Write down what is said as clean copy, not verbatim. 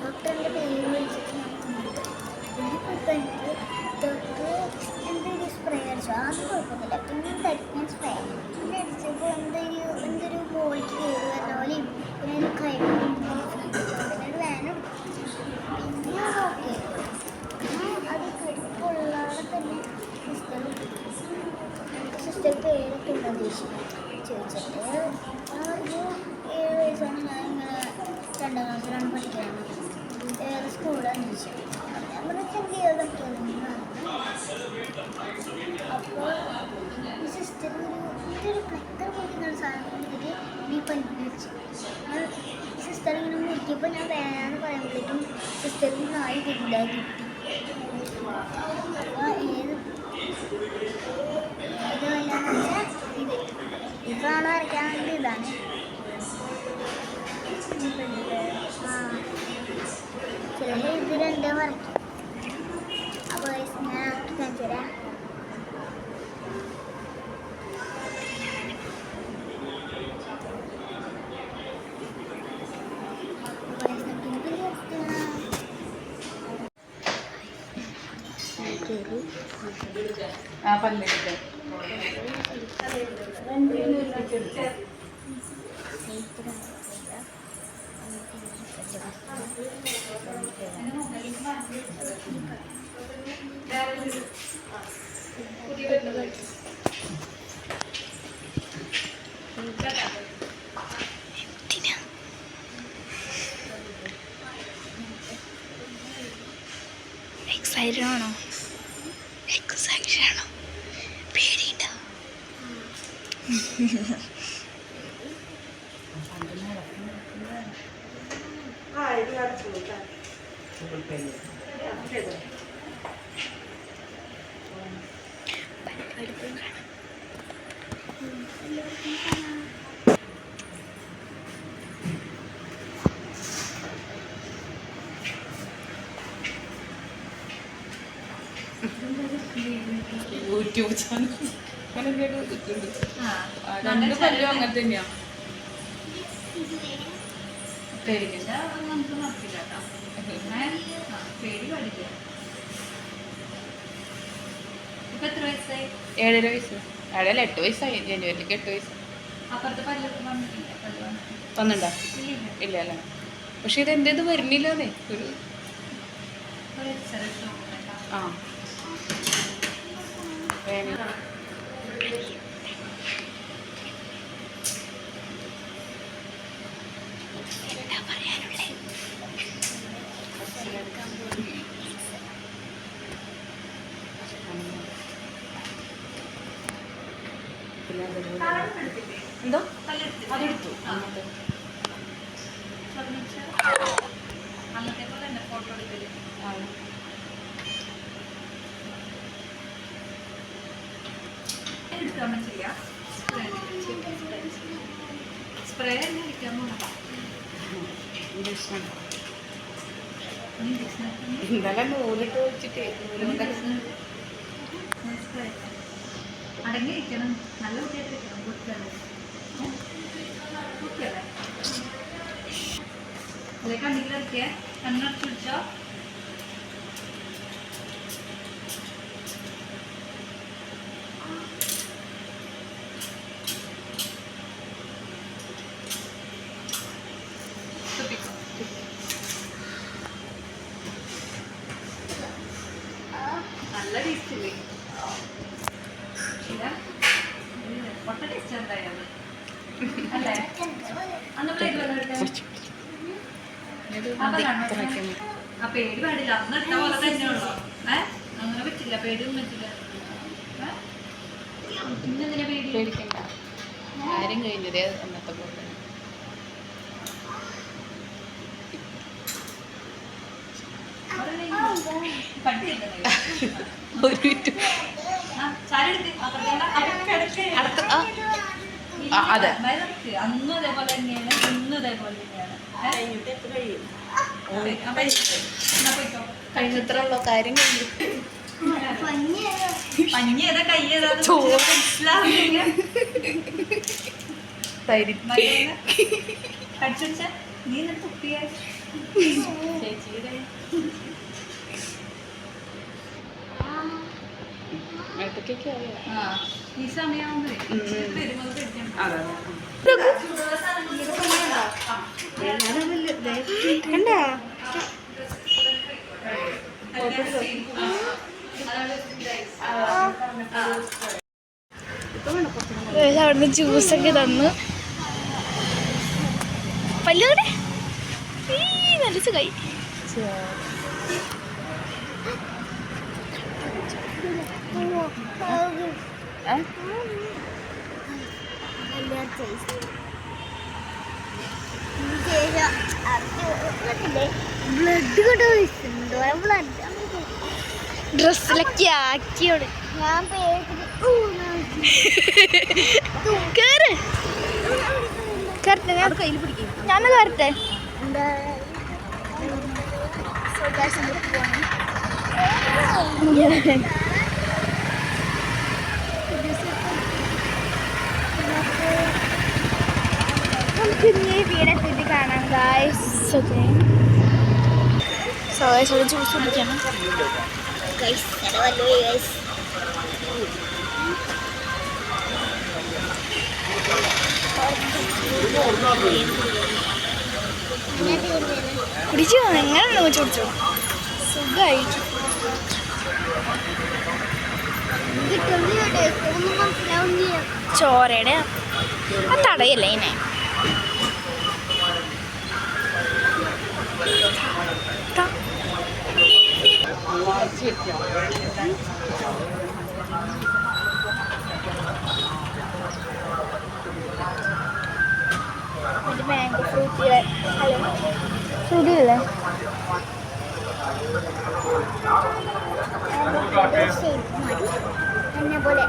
ഡോക്ടറിൻ്റെ പേര് വിളിച്ചിട്ട് നടത്തുന്നുണ്ട്. പിന്നെ കുഴപ്പമില്ല. ഡോക്ടർ എന്തൊരു സ്പ്രേ അടിച്ചു, അത് കുഴപ്പമൊന്നുമില്ല. പിന്നെ ടെക്നിൻ സ്പ്രേ പിന്നെ അടിച്ചപ്പോൾ എന്തൊരു ബോളിക്ക് കയറി വരുന്ന പോലെയും പിന്നെ ഒരു കഴിവും പിന്നെ ഒരു വേനം പിന്നെ ഓക്കെ. പിന്നെ അത് കഴിപ്പൊള്ളാതെ തന്നെ സിസ്റ്റർ പേരൊക്കെ ഉണ്ടെന്ന് ചോദിച്ചിട്ട് ഒരു 7 വയസ്സാണ്. ഞാൻ ഇങ്ങനെ 2ാം ക്ലാസ്സിലാണ് പഠിക്കുന്നത്. ഏത് സ്കൂളാണെന്ന് ചോദിച്ചു. ഞാൻ പറഞ്ഞ ചെറിയ ചെയ്തൊക്കെ. അപ്പോൾ ഈ സിസ്റ്റർ ഒരു പ്ലക്കർ മുറിക്കുന്ന സാധനം എടുത്തിട്ട് നീ പല്ലിൽ വെച്ചു. സിസ്റ്റർ ഇങ്ങനെ മുറിക്കുമ്പോൾ ഞാൻ വേണമെന്ന് പറയുമ്പോഴേക്കും സിസ്റ്ററിന് 4 കിട്ടില്ല കിട്ടി. അപ്പോൾ ഏത് വെച്ചാൽ ഇതാണ് വരയ്ക്കാൻ വേണ്ടി ഇതാണ്. ചില ഇത് 2 വരയ്ക്കും. അപ്പോൾ ഞാൻ ആക്കി കാണിച്ചു തരാം. പല്ലിട്ട് എക്സൈറ്റഡ് ആണോ? എക്സൈറ്റഡ് ആണോ? പേടിയുണ്ടോ? യൂട്യൂബ് ചാനൽ അങ്ങനെ 2 പല്ലും അങ്ങനെ തന്നെയാ. നമുക്ക് നടക്കില്ല പേടി പാടില്ല. ഇപ്പൊ എത്ര വയസ്സായി? 7.5 വയസ്സ്. 8 വയസ്സായി. ജനുവരിക്ക് 8 വയസ്സ്. അപ്പുറത്തെ പല്ല് വന്നിട്ടുണ്ടോ? ഇല്ല അല്ലേ. പക്ഷെ ഇതെന്തേത് വരുന്നില്ലേ ഒരു ആ എന്തോ അതെടുത്തു. അന്നത്തെ പോലെ തന്നെ ഫോട്ടോ എടുക്കല്. എടുക്കാൻ പറ്റില്ല. സ്പ്രേ തന്നെ അടിക്കാൻ പോകണം. ഇന്നലെ നൂലിട്ട് വെച്ചിട്ട് അടങ്ങിയിരിക്കണം. നല്ല കുട്ടിയായിട്ടിരിക്കണം. കുട്ടിയല്ലേ കുട്ടിയല്ലേ അല്ലെ? കണ്ണിലൊക്കെ കണ്ണടച്ച് പിടിച്ചോ. നല്ല ടേസ്റ്റ് ഇല്ലേ? പൊട്ട ടേസ്റ്റ് എന്തായാലും അല്ലേ? അന്ന് പ്ലേറ്റ് ആ പേടി പാടില്ല. അന്ന് ഇട്ട പോലെ തന്നെയുള്ളൂ. അങ്ങനെ പറ്റില്ല. പേടിയൊന്നും പറ്റില്ല. പിന്നെന്തിനാ പേടി? പേടിക്കണ്ട. ആരും കഴിഞ്ഞതേ അന്നത്തെ പോലെ. ഒരു മിനിറ്റ് അടുത്ത അതെ അന്നും അതേപോലെ തന്നെയാണ് ഇന്നും അതേപോലെ തന്നെയാണ്. കഴിഞ്ഞത്ര ഉള്ള കാര്യം കഴിഞ്ഞു. പഞ്ഞിയതാ കയ്യതാ കടിച്ചുടിച്ച നീ എന്നിട്ട് തുപ്പിയ ചേച്ചിയുടെ അടുത്തൊക്കെ ആ ഈ സമയമാകുമ്പോഴേ വരുമ്പോൾ കഴിക്കാൻ കണ്ടാ അവിടുന്ന് ജ്യൂസൊക്കെ തന്നു. പല്ലൂടെ നല്ല സുഖമായി. ബ്ലഡ് ഡ്രസ്സിലൊക്കെ ആക്കിയോട് ഞാൻ കയറട്ടെ, ഞാൻ കയ്യിൽ പിടിക്കും. ഞാനത് വരട്ടെ. നമുക്ക് ഇനി വീടെത്തിയിട്ട് കാണാം ഗായ്സ്. ഓക്കെ സോ ഗൈസ് ഒരു ജ്യൂസ് കുടിക്കണം ഗൈസ്. ഗൈസ് കുടിച്ചോ, എങ്ങനെ കുടിച്ചോ സുഖമായിട്ട്. ചോരയുടെ ആ തടയല്ലേ ഇതിനെ. മാംഗോ ഫ്രൂട്ടി ഫ്രൂട്ടി അല്ലേ എന്നെ പോലെ